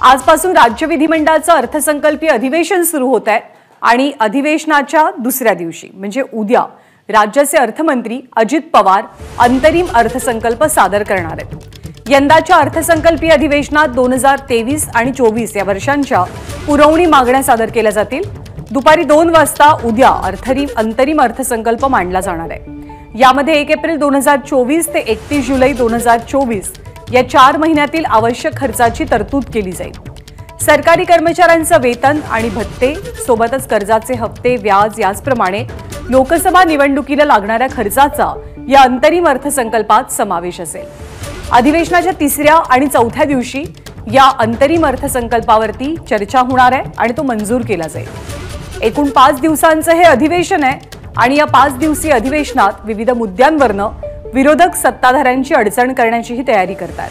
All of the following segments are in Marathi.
आजपासून राज्य विधिमंडळाचं अर्थसंकल्पीय अधिवेशन सुरू होत आहे आणि अधिवेशनाच्या दुसऱ्या दिवशी म्हणजे उद्या राज्याचे अर्थमंत्री अजित पवार अंतरिम अर्थसंकल्प सादर करणार आहेत। यंदाच्या अर्थसंकल्पीय अधिवेशनात 2023 आणि 24 या वर्षांच्या पुरवणी मागण्या सादर केल्या जातील। दुपारी 2 वाजता उद्या अंतरिम अर्थसंकल्प मांडला जाणार आहे। यामध्ये 1 एप्रिल 2024 ते 31 जुलै 2024 या 4 महिन्यातील आवश्यक खर्चाची तरतूद केली जाईल। सरकारी कर्मचाऱ्यांचं वेतन आणि भत्ते सोबतच कर्जाचे हप्ते व्याज याचप्रमाणे लोकसभा निवडणुकीला लागणाऱ्या खर्चाचा या अंतरिम अर्थसंकल्पात समावेश असेल। अधिवेशनाच्या 3ऱ्या आणि 4थ्या दिवशी या अंतरिम अर्थसंकल्पावरती चर्चा होणार आहे आणि तो मंजूर केला जाईल। एकूण 5 दिवसांचं हे अधिवेशन आहे आणि या 5 दिवसीय अधिवेशनात विविध मुद्द्यांवरनं विरोधक सत्ताधाऱ्यांची अडचण करण्याचीही तयारी करतात।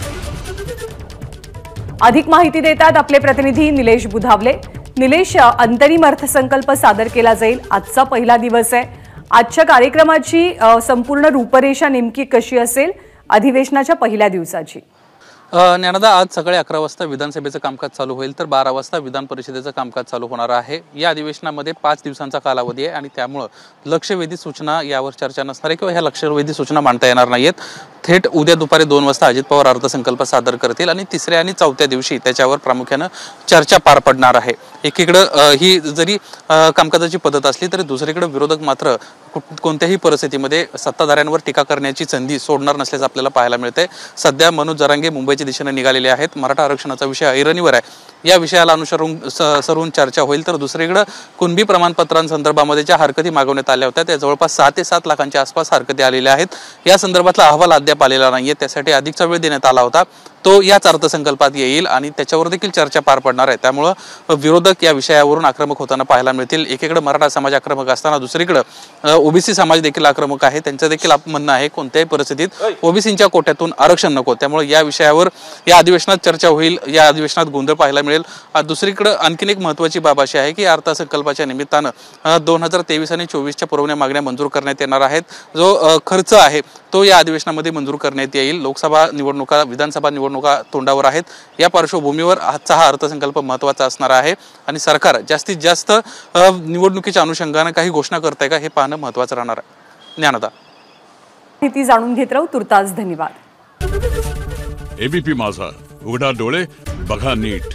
अधिक माहिती देतात आपले प्रतिनिधी निलेश बुधावले। निलेश, अंतरिम अर्थसंकल्प सादर केला जाईल, आजचा पहिला दिवस आहे। आजच्या कार्यक्रमाची संपूर्ण रूपरेषा नेमकी कशी असेल अधिवेशनाच्या पहिल्या दिवसाची? ज्ञानदा, आज सकाळी 11 वाजता विधानसभेचं कामकाज चालू होईल तर 12 वाजता विधान परिषदेचं कामकाज चालू होणार आहे। या अधिवेशनामध्ये 5 दिवसांचा कालावधी आहे आणि त्यामुळे लक्षवेधी सूचना यावर चर्चा नसणार आहे किंवा ह्या लक्षवेधी सूचना मांडता येणार नाहीत। थेट उद्या दुपारी 2 वाजता अजित पवार अर्थसंकल्प सादर करतील आणि 3ऱ्या आणि 4थ्या दिवशी त्याच्यावर प्रामुख्याने चर्चा पार पडणार आहे। एकीकडे ही जरी कामकाजाची पद्धत असली तरी दुसरीकडे विरोधक मात्र कोणत्याही परिस्थितीमध्ये सत्ताधाऱ्यांवर टीका करण्याची संधी सोडणार नसल्याचं आपल्याला पाहायला मिळते। सध्या मनोज जरांगे मुंबईच्या दिशेने निघालेले आहेत। मराठा आरक्षणाचा विषय ऐरणीवर आहे, या विषयाला अनुसरून सरून चर्चा होईल। तर दुसरीकडे कुणबी प्रमाणपत्रांसंदर्भामध्ये ज्या हरकती मागवण्यात आल्या होत्या त्या जवळपास 6 ते 7 लाखांच्या आसपास हरकती आलेल्या आहेत। या संदर्भातला अहवाल अद्याप आलेला नाहीये, त्यासाठी अधिकचा वेळ देण्यात आला होता, तो याच अर्थसंकल्पात येईल आणि त्याच्यावर देखील चर्चा पार पडणार आहे। त्यामुळे विरोधक या विषयावरून आक्रमक होताना पाहायला मिळतील। एकीकडे मराठा समाज आक्रमक असताना दुसरीकडे ओबीसी समाज देखील आक्रमक आहे। त्यांचं देखील म्हणणं आहे कोणत्याही परिस्थितीत ओबीसींच्या कोट्यातून आरक्षण नको, त्यामुळे या विषयावर या अधिवेशनात चर्चा होईल, या अधिवेशनात गोंधळ पाहायला मिळेल। दुसरीकडे आणखीन एक महत्त्वाची बाब अशी आहे की अर्थसंकल्पाच्या निमित्तानं 2023 आणि 24च्या पुरवण्या मागण्या मंजूर करण्यात येणार आहेत। जो खर्च आहे तो या अधिवेशनामध्ये मंजूर करण्यात येईल। लोकसभा निवडणुका, विधानसभा निवडणुका तोंडावर आहेत, या पार्श्वभूमीवर आजचा हा अर्थसंकल्प महत्त्वाचा असणार आहे आणि सरकार जास्तीत जास्त निवडणुकीच्या अनुषंगाने काही घोषणा करताय का हे पाहणं महत्त्वाचं राहणार आहे। ज्ञानदा, माहिती जाणून घेत राहू, तुर्तास धन्यवाद। एबीपी माझा, उघडा डोळे बघा नीट।